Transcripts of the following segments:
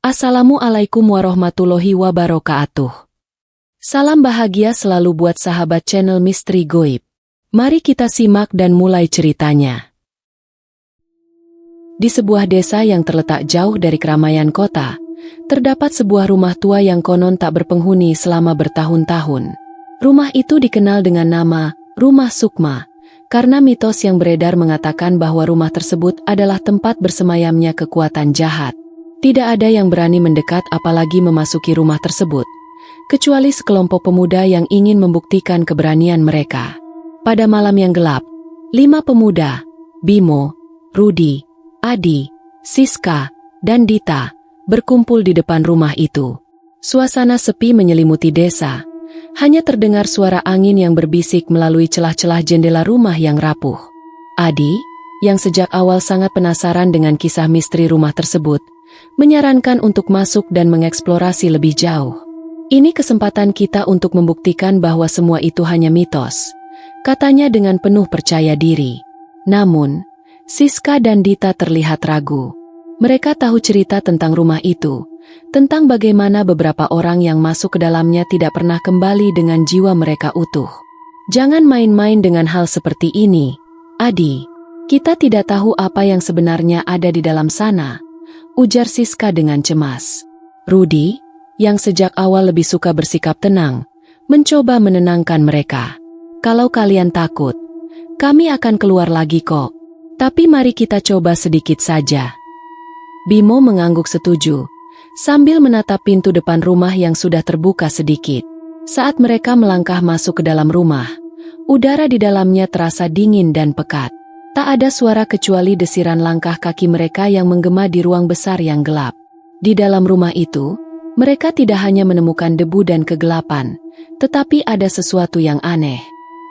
Assalamualaikum warahmatullahi wabarakatuh. Salam bahagia selalu buat sahabat channel Misteri Goib. Mari kita simak dan mulai ceritanya. Di sebuah desa yang terletak jauh dari keramaian kota, terdapat sebuah rumah tua yang konon tak berpenghuni selama bertahun-tahun. Rumah itu dikenal dengan nama Rumah Sukma, karena mitos yang beredar mengatakan bahwa rumah tersebut adalah tempat bersemayamnya kekuatan jahat. Tidak ada yang berani mendekat apalagi memasuki rumah tersebut, kecuali sekelompok pemuda yang ingin membuktikan keberanian mereka. Pada malam yang gelap, 5 pemuda, Bimo, Rudi, Adi, Siska, dan Dita, berkumpul di depan rumah itu. Suasana sepi menyelimuti desa, hanya terdengar suara angin yang berbisik melalui celah-celah jendela rumah yang rapuh. Adi, yang sejak awal sangat penasaran dengan kisah misteri rumah tersebut, menyarankan untuk masuk dan mengeksplorasi lebih jauh. Ini kesempatan kita untuk membuktikan bahwa semua itu hanya mitos, katanya dengan penuh percaya diri. Namun, Siska dan Dita terlihat ragu. Mereka tahu cerita tentang rumah itu, tentang bagaimana beberapa orang yang masuk ke dalamnya tidak pernah kembali dengan jiwa mereka utuh. Jangan main-main dengan hal seperti ini, Adi. Kita tidak tahu apa yang sebenarnya ada di dalam sana, ujar Siska dengan cemas. Rudi, yang sejak awal lebih suka bersikap tenang, mencoba menenangkan mereka. Kalau kalian takut, kami akan keluar lagi kok. Tapi mari kita coba sedikit saja. Bimo mengangguk setuju, sambil menatap pintu depan rumah yang sudah terbuka sedikit. Saat mereka melangkah masuk ke dalam rumah, udara di dalamnya terasa dingin dan pekat. Tak ada suara kecuali desiran langkah kaki mereka yang menggema di ruang besar yang gelap. Di dalam rumah itu, mereka tidak hanya menemukan debu dan kegelapan, tetapi ada sesuatu yang aneh.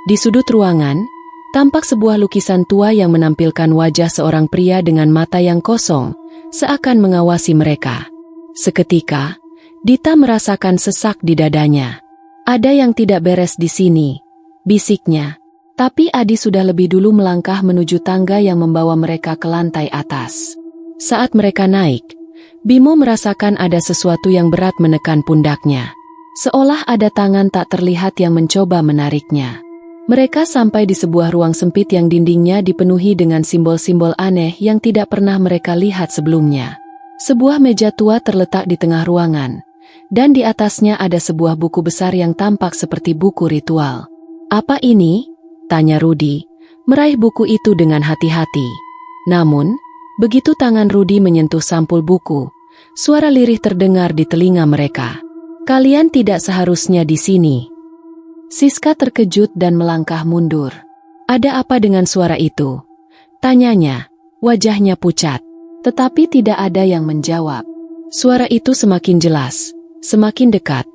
Di sudut ruangan, tampak sebuah lukisan tua yang menampilkan wajah seorang pria dengan mata yang kosong, seakan mengawasi mereka. Seketika, Dita merasakan sesak di dadanya. Ada yang tidak beres di sini, bisiknya. Tapi Adi sudah lebih dulu melangkah menuju tangga yang membawa mereka ke lantai atas. Saat mereka naik, Bimo merasakan ada sesuatu yang berat menekan pundaknya. Seolah ada tangan tak terlihat yang mencoba menariknya. Mereka sampai di sebuah ruang sempit yang dindingnya dipenuhi dengan simbol-simbol aneh yang tidak pernah mereka lihat sebelumnya. Sebuah meja tua terletak di tengah ruangan, dan di atasnya ada sebuah buku besar yang tampak seperti buku ritual. Apa ini? Tanya Rudi, meraih buku itu dengan hati-hati. Namun, begitu tangan Rudi menyentuh sampul buku, suara lirih terdengar di telinga mereka. Kalian tidak seharusnya di sini. Siska terkejut dan melangkah mundur. Ada apa dengan suara itu? Tanyanya, wajahnya pucat, tetapi tidak ada yang menjawab. Suara itu semakin jelas, semakin dekat,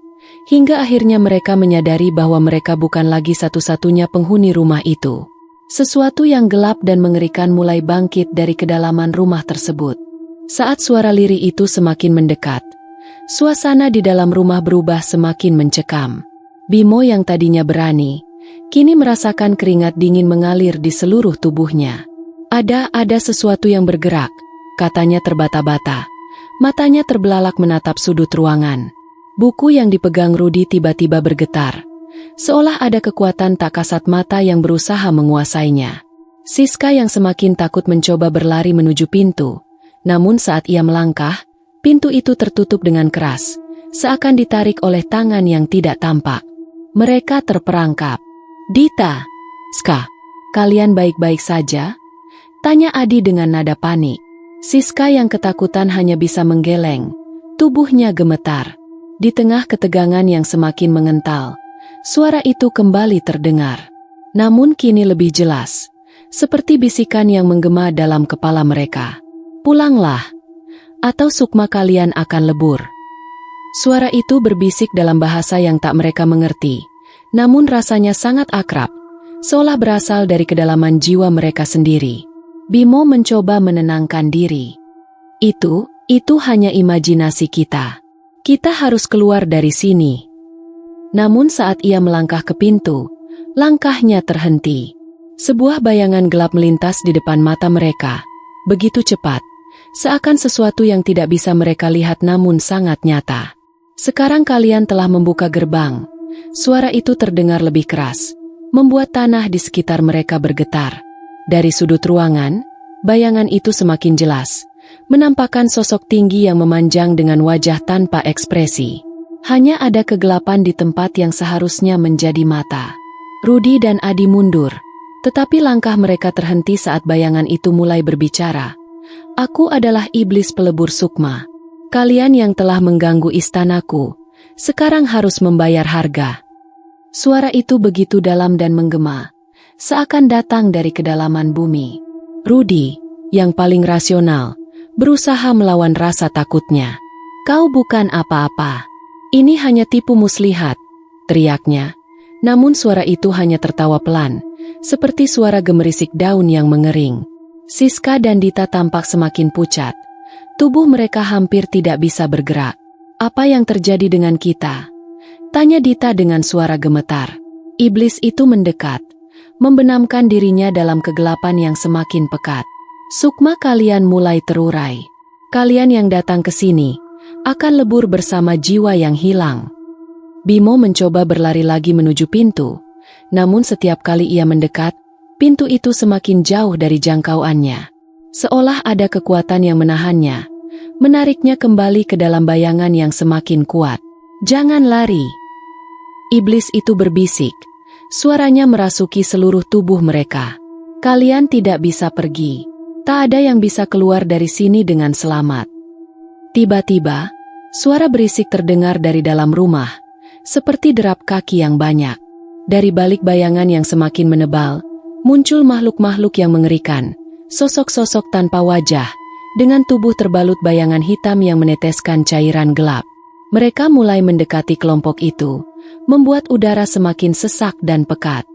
hingga akhirnya mereka menyadari bahwa mereka bukan lagi satu-satunya penghuni rumah itu. Sesuatu yang gelap dan mengerikan mulai bangkit dari kedalaman rumah tersebut. Saat suara lirih itu semakin mendekat, suasana di dalam rumah berubah semakin mencekam. Bimo yang tadinya berani, kini merasakan keringat dingin mengalir di seluruh tubuhnya. Ada sesuatu yang bergerak, katanya terbata-bata. Matanya terbelalak menatap sudut ruangan. Buku yang dipegang Rudi tiba-tiba bergetar, seolah ada kekuatan tak kasat mata yang berusaha menguasainya. Siska yang semakin takut mencoba berlari menuju pintu, namun saat ia melangkah, pintu itu tertutup dengan keras, seakan ditarik oleh tangan yang tidak tampak. Mereka terperangkap. Dita, Ska, kalian baik-baik saja? Tanya Adi dengan nada panik. Siska yang ketakutan hanya bisa menggeleng, tubuhnya gemetar. Di tengah ketegangan yang semakin mengental, suara itu kembali terdengar. Namun kini lebih jelas, seperti bisikan yang menggema dalam kepala mereka. Pulanglah, atau sukma kalian akan lebur. Suara itu berbisik dalam bahasa yang tak mereka mengerti, namun rasanya sangat akrab, seolah berasal dari kedalaman jiwa mereka sendiri. Bimo mencoba menenangkan diri. Itu hanya imajinasi kita. Kita harus keluar dari sini. Namun saat ia melangkah ke pintu, langkahnya terhenti. Sebuah bayangan gelap melintas di depan mata mereka, begitu cepat, seakan sesuatu yang tidak bisa mereka lihat namun sangat nyata. Sekarang kalian telah membuka gerbang. Suara itu terdengar lebih keras, membuat tanah di sekitar mereka bergetar. Dari sudut ruangan, bayangan itu semakin jelas, menampakkan sosok tinggi yang memanjang dengan wajah tanpa ekspresi. Hanya ada kegelapan di tempat yang seharusnya menjadi mata. Rudy dan Adi mundur, tetapi langkah mereka terhenti saat bayangan itu mulai berbicara. Aku adalah iblis pelebur sukma. Kalian yang telah mengganggu istanaku, sekarang harus membayar harga. Suara itu begitu dalam dan menggema, seakan datang dari kedalaman bumi. Rudy, yang paling rasional, berusaha melawan rasa takutnya. Kau bukan apa-apa. Ini hanya tipu muslihat, teriaknya. Namun suara itu hanya tertawa pelan, seperti suara gemerisik daun yang mengering. Siska dan Dita tampak semakin pucat. Tubuh mereka hampir tidak bisa bergerak. Apa yang terjadi dengan kita? Tanya Dita dengan suara gemetar. Iblis itu mendekat, membenamkan dirinya dalam kegelapan yang semakin pekat. Sukma kalian mulai terurai. Kalian yang datang ke sini akan lebur bersama jiwa yang hilang. Bimo mencoba berlari lagi menuju pintu, namun setiap kali ia mendekat, pintu itu semakin jauh dari jangkauannya. Seolah ada kekuatan yang menahannya, menariknya kembali ke dalam bayangan yang semakin kuat. Jangan lari. Iblis itu berbisik, suaranya merasuki seluruh tubuh mereka. Kalian tidak bisa pergi. Tak ada yang bisa keluar dari sini dengan selamat. Tiba-tiba, suara berisik terdengar dari dalam rumah, seperti derap kaki yang banyak. Dari balik bayangan yang semakin menebal, muncul makhluk-makhluk yang mengerikan. Sosok-sosok tanpa wajah, dengan tubuh terbalut bayangan hitam yang meneteskan cairan gelap. Mereka mulai mendekati kelompok itu, membuat udara semakin sesak dan pekat.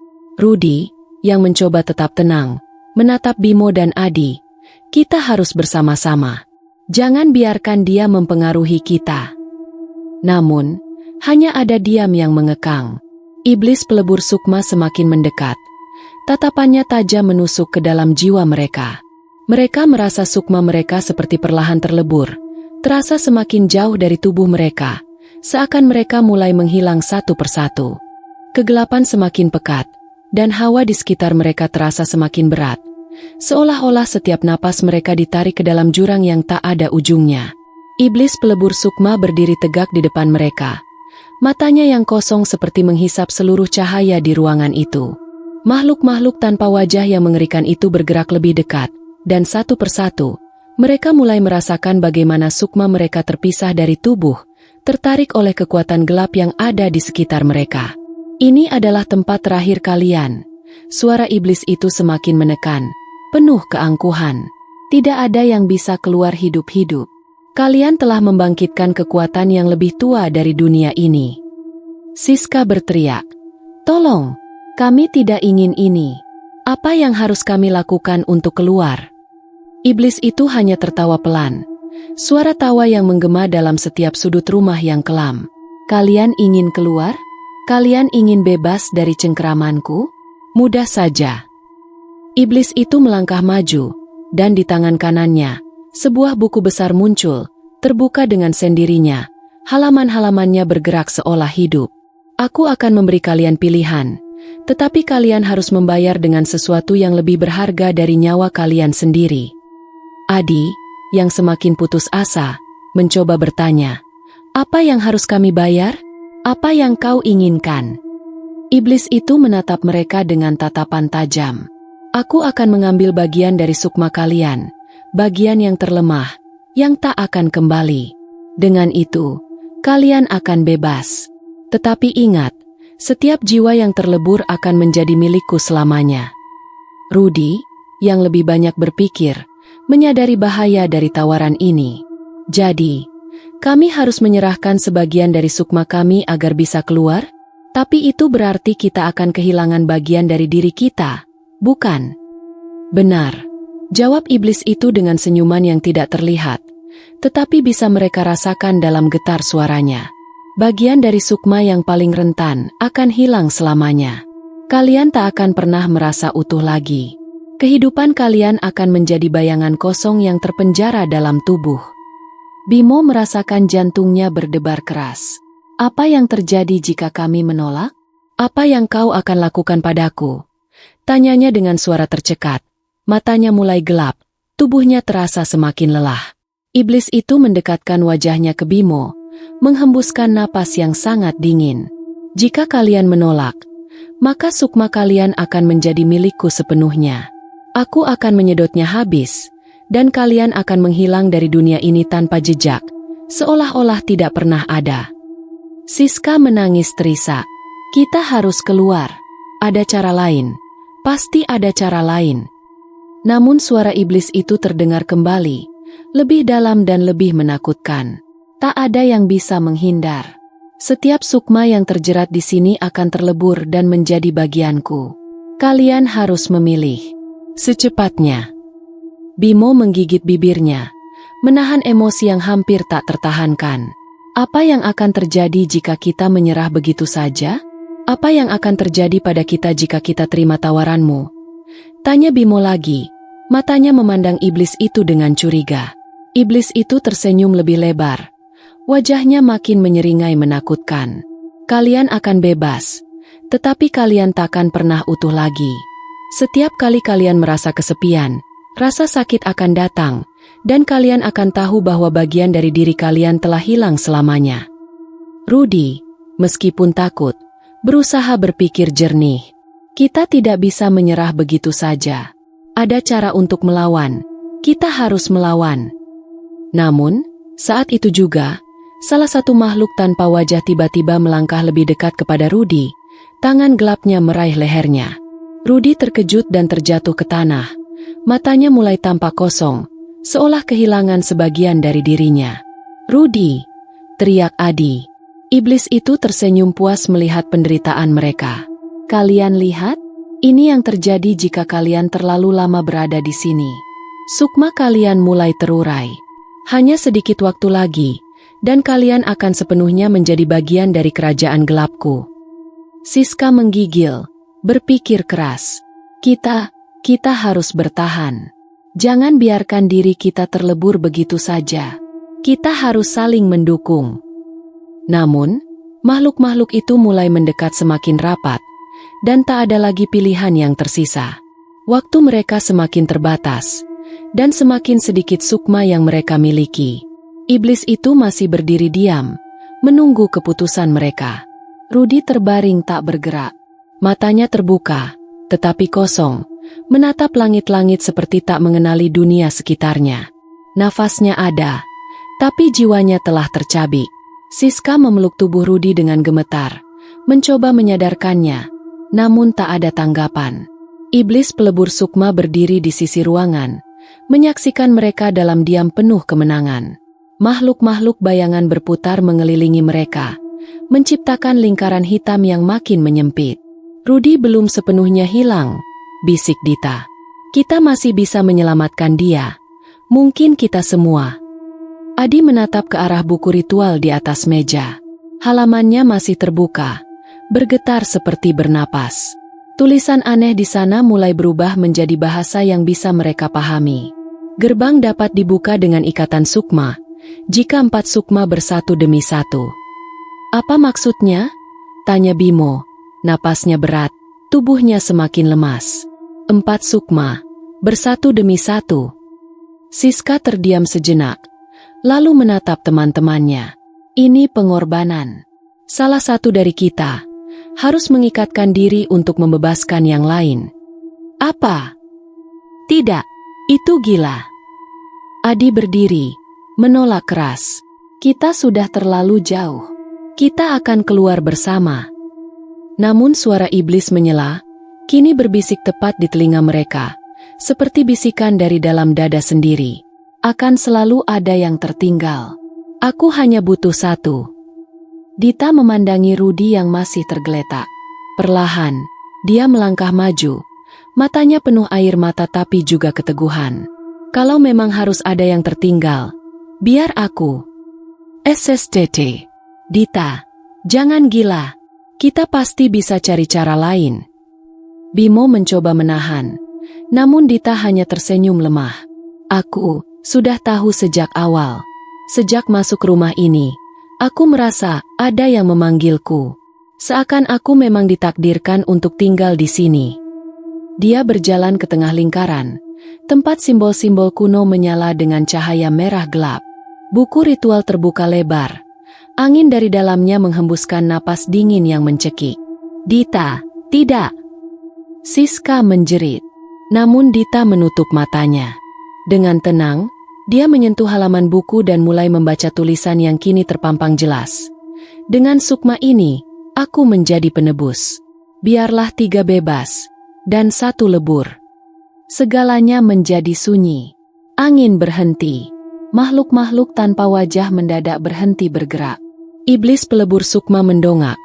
Rudy, yang mencoba tetap tenang, menatap Bimo dan Adi. Kita harus bersama-sama. Jangan biarkan dia mempengaruhi kita. Namun, hanya ada diam yang mengekang. Iblis pelebur sukma semakin mendekat. Tatapannya tajam menusuk ke dalam jiwa mereka. Mereka merasa sukma mereka seperti perlahan terlebur, terasa semakin jauh dari tubuh mereka, seakan mereka mulai menghilang satu persatu. Kegelapan semakin pekat, dan hawa di sekitar mereka terasa semakin berat, seolah-olah setiap napas mereka ditarik ke dalam jurang yang tak ada ujungnya. Iblis pelebur sukma berdiri tegak di depan mereka, matanya yang kosong seperti menghisap seluruh cahaya di ruangan itu. Makhluk-makhluk tanpa wajah yang mengerikan itu bergerak lebih dekat, dan satu persatu, mereka mulai merasakan bagaimana sukma mereka terpisah dari tubuh, tertarik oleh kekuatan gelap yang ada di sekitar mereka. Ini adalah tempat terakhir kalian. Suara iblis itu semakin menekan, penuh keangkuhan. Tidak ada yang bisa keluar hidup-hidup. Kalian telah membangkitkan kekuatan yang lebih tua dari dunia ini. Siska berteriak, "Tolong! Kami tidak ingin ini. Apa yang harus kami lakukan untuk keluar?" Iblis itu hanya tertawa pelan. Suara tawa yang menggema dalam setiap sudut rumah yang kelam. Kalian ingin keluar? Kalian ingin bebas dari cengkeramanku? Mudah saja. Iblis itu melangkah maju, dan di tangan kanannya, sebuah buku besar muncul, terbuka dengan sendirinya. Halaman-halamannya bergerak seolah hidup. Aku akan memberi kalian pilihan. Tetapi kalian harus membayar dengan sesuatu yang lebih berharga dari nyawa kalian sendiri. Adi, yang semakin putus asa, mencoba bertanya, "Apa yang harus kami bayar? Apa yang kau inginkan?" Iblis itu menatap mereka dengan tatapan tajam. "Aku akan mengambil bagian dari sukma kalian, bagian yang terlemah, yang tak akan kembali. Dengan itu, kalian akan bebas. Tetapi ingat, setiap jiwa yang terlebur akan menjadi milikku selamanya." Rudy, yang lebih banyak berpikir, menyadari bahaya dari tawaran ini. "Jadi, kami harus menyerahkan sebagian dari sukma kami agar bisa keluar? Tapi itu berarti kita akan kehilangan bagian dari diri kita, bukan?" "Benar," jawab iblis itu dengan senyuman yang tidak terlihat, tetapi bisa mereka rasakan dalam getar suaranya. "Bagian dari sukma yang paling rentan akan hilang selamanya. Kalian tak akan pernah merasa utuh lagi. Kehidupan kalian akan menjadi bayangan kosong yang terpenjara dalam tubuh. Bimo merasakan jantungnya berdebar keras. Apa yang terjadi jika kami menolak? Apa yang kau akan lakukan padaku? Tanyanya dengan suara tercekat. Matanya mulai gelap, tubuhnya terasa semakin lelah. Iblis itu mendekatkan wajahnya ke Bimo, menghembuskan napas yang sangat dingin. Jika kalian menolak, maka sukma kalian akan menjadi milikku sepenuhnya. Aku akan menyedotnya habis, dan kalian akan menghilang dari dunia ini tanpa jejak, seolah-olah tidak pernah ada. Siska menangis terisak. Kita harus keluar. Ada cara lain. Pasti ada cara lain. Namun suara iblis itu terdengar kembali, lebih dalam dan lebih menakutkan. Tak ada yang bisa menghindar. Setiap sukma yang terjerat di sini akan terlebur dan menjadi bagianku. Kalian harus memilih. Secepatnya. Bimo menggigit bibirnya, menahan emosi yang hampir tak tertahankan. Apa yang akan terjadi jika kita menyerah begitu saja? Apa yang akan terjadi pada kita jika kita terima tawaranmu? Tanya Bimo lagi, matanya memandang iblis itu dengan curiga. Iblis itu tersenyum lebih lebar. Wajahnya makin menyeringai menakutkan. Kalian akan bebas, tetapi kalian takkan pernah utuh lagi. Setiap kali kalian merasa kesepian, rasa sakit akan datang, dan kalian akan tahu bahwa bagian dari diri kalian telah hilang selamanya. Rudy, meskipun takut, berusaha berpikir jernih. Kita tidak bisa menyerah begitu saja. Ada cara untuk melawan. Kita harus melawan. Namun, saat itu juga, salah satu makhluk tanpa wajah tiba-tiba melangkah lebih dekat kepada Rudy. Tangan gelapnya meraih lehernya. Rudy terkejut dan terjatuh ke tanah. Matanya mulai tampak kosong, seolah kehilangan sebagian dari dirinya. Rudy, teriak Adi. Iblis itu tersenyum puas melihat penderitaan mereka. Kalian lihat? Ini yang terjadi jika kalian terlalu lama berada di sini. Sukma kalian mulai terurai. Hanya sedikit waktu lagi, dan kalian akan sepenuhnya menjadi bagian dari kerajaan gelapku. Siska menggigil, berpikir keras. Kita harus bertahan. Jangan biarkan diri kita terlebur begitu saja. Kita harus saling mendukung. Namun, makhluk-makhluk itu mulai mendekat semakin rapat, dan tak ada lagi pilihan yang tersisa. Waktu mereka semakin terbatas, dan semakin sedikit sukma yang mereka miliki. Iblis itu masih berdiri diam, menunggu keputusan mereka. Rudy terbaring tak bergerak. Matanya terbuka, tetapi kosong, menatap langit-langit seperti tak mengenali dunia sekitarnya. Nafasnya ada, tapi jiwanya telah tercabik. Siska memeluk tubuh Rudy dengan gemetar, mencoba menyadarkannya, namun tak ada tanggapan. Iblis pelebur sukma berdiri di sisi ruangan, menyaksikan mereka dalam diam penuh kemenangan. Makhluk-makhluk bayangan berputar mengelilingi mereka, menciptakan lingkaran hitam yang makin menyempit. Rudy belum sepenuhnya hilang, bisik Dita. Kita masih bisa menyelamatkan dia. Mungkin kita semua. Adi menatap ke arah buku ritual di atas meja. Halamannya masih terbuka, bergetar seperti bernapas. Tulisan aneh di sana mulai berubah menjadi bahasa yang bisa mereka pahami. Gerbang dapat dibuka dengan ikatan sukma, jika 4 sukma bersatu demi satu. Apa maksudnya? Tanya Bimo. Napasnya berat, tubuhnya semakin lemas. 4 sukma, bersatu demi satu. Siska terdiam sejenak, lalu menatap teman-temannya. Ini pengorbanan. Salah satu dari kita harus mengikatkan diri untuk membebaskan yang lain. Apa? Tidak, itu gila. Adi berdiri, menolak keras. Kita sudah terlalu jauh. Kita akan keluar bersama. Namun suara iblis menyela, kini berbisik tepat di telinga mereka, seperti bisikan dari dalam dada sendiri. Akan selalu ada yang tertinggal. Aku hanya butuh satu. Dita memandangi Rudy yang masih tergeletak. Perlahan, dia melangkah maju. Matanya penuh air mata tapi juga keteguhan. Kalau memang harus ada yang tertinggal, biar aku. SSTT. Dita, jangan gila. Kita pasti bisa cari cara lain. Bimo mencoba menahan, Namun Dita hanya tersenyum lemah. Aku sudah tahu sejak awal. Sejak masuk rumah ini, aku merasa ada yang memanggilku. Seakan aku memang ditakdirkan untuk tinggal di sini. Dia berjalan ke tengah lingkaran. Tempat simbol-simbol kuno menyala dengan cahaya merah gelap. Buku ritual terbuka lebar. Angin dari dalamnya menghembuskan napas dingin yang mencekik. Dita, tidak! Siska menjerit. Namun Dita menutup matanya. Dengan tenang, dia menyentuh halaman buku dan mulai membaca tulisan yang kini terpampang jelas. Dengan Sukma ini, aku menjadi penebus. Biarlah 3 bebas, dan 1 lebur. Segalanya menjadi sunyi. Angin berhenti. Makhluk-makhluk tanpa wajah mendadak berhenti bergerak. Iblis pelebur Sukma mendongak,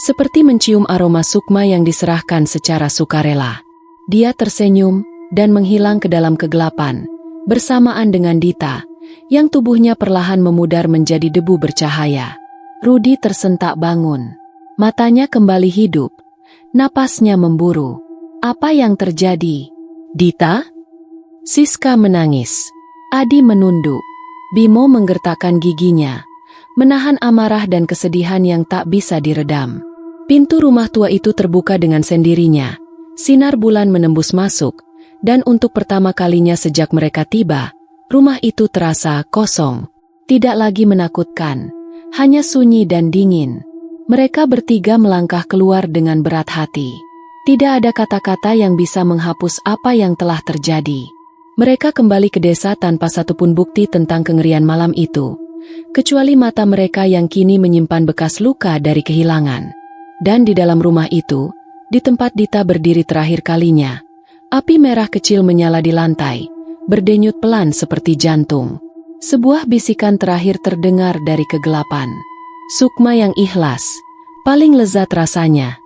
seperti mencium aroma Sukma yang diserahkan secara sukarela. Dia tersenyum dan menghilang ke dalam kegelapan, bersamaan dengan Dita, yang tubuhnya perlahan memudar menjadi debu bercahaya. Rudi tersentak bangun. Matanya kembali hidup. Napasnya memburu. Apa yang terjadi? Dita? Siska menangis. Adi menunduk. Bimo menggertakkan giginya, menahan amarah dan kesedihan yang tak bisa diredam. Pintu rumah tua itu terbuka dengan sendirinya. Sinar bulan menembus masuk, dan untuk pertama kalinya sejak mereka tiba, rumah itu terasa kosong. Tidak lagi menakutkan, hanya sunyi dan dingin. Mereka bertiga melangkah keluar dengan berat hati. Tidak ada kata-kata yang bisa menghapus apa yang telah terjadi. Mereka kembali ke desa tanpa satupun bukti tentang kengerian malam itu, kecuali mata mereka yang kini menyimpan bekas luka dari kehilangan. Dan di dalam rumah itu, di tempat Dita berdiri terakhir kalinya, api merah kecil menyala di lantai, berdenyut pelan seperti jantung. Sebuah bisikan terakhir terdengar dari kegelapan. Sukma yang ikhlas, paling lezat rasanya.